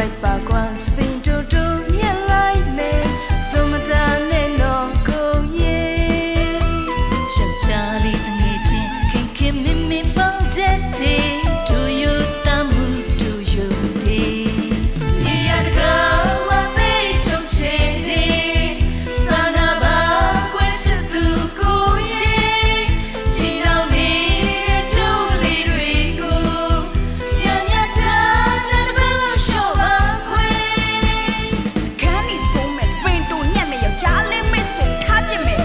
like background spin to me like me so much no go ye shall charlie the nature can keep me bound to you tamu to you day yeah the girl what they don't change sana ba question to go ye see now me to lead go yeah yeah that bello show ba kwe can he so me spin to nyat me yow charlie me so tha pit me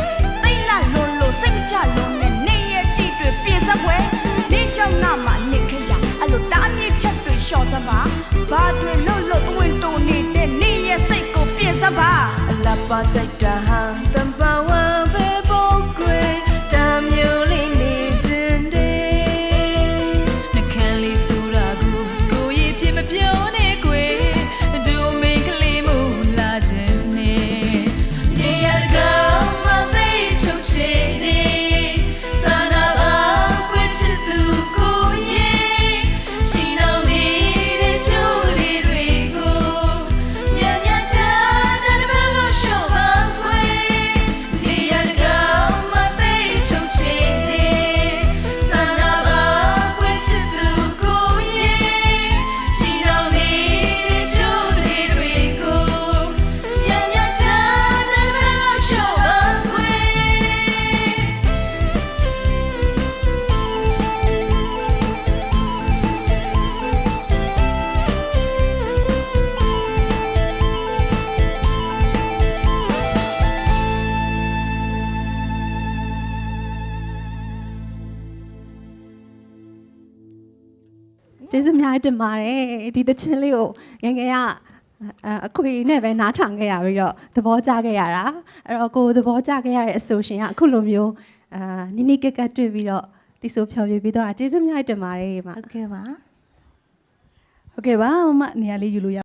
သိလာလို့လို့စိတ်မချလို့နဲ့နေရဲ့ကြည့်တွေပြင်စပွဲနေချောင်းနာမှာနေခရအဲ့လိုတားမြစ်ချက်တွေလျှော့စမ်းပါဘာတွေလို့လို့အဝင်တုံနေတဲ့နေရဲ့စိတ်ကိုပြင်စမ်းပါအလပါကြိုက်တာဟာတံပါဝါပဲပေါ်ကွယ်တမ်းမျိုးလေးနေတင်တယ်နှခမ်းလေးဆိုတာကိုရည်ပြမပြောနဲ့ကွယ်ဒူမင်းကလေးမလာခြင်းနဲ့နေရကမသိချုပ်ချင်နေစာနာပါကွယ်ချစ်သူကိုရဲ့ချီနှောင်နေတဲ့ချိုးလေးတွေကိုညညတာတဲ့ဘယ်လိုရှော့ပါကွယ်နေရကမသိချုပ်ချင်နေစာနာပါကွယ်ချစ်သူကိုရဲ့ချီနှောင်နေတဲ့ချိုးလေးတွေကိုညညတာတဲ့ဘယ်လိုရှော့ပါကွယ်ကျေးဇူးအများကြီးတင်ပါတယ်ဒီသချင်းလေးကိုငယ်ငယ်ကအခွေနဲ့ပဲနားထောင်ခဲ့ရပြီးတော့သဘောကျခဲ့ရတာအဲ့တော့ကိုယ်သဘောကျခဲ့ရတဲ့အဆိုရှင်ကအခုလိုမျိုးနိနိကက်ကက်တွေ့ပြီးတော့တီဆိုဖြော်ပြပြီးတော့ကျေးဇူးအများကြီးတင်ပါတယ်မ ဟုတ်ကဲ့ပါ ဟုတ်ကဲ့ပါမမနေရာလေးယူလို့ရ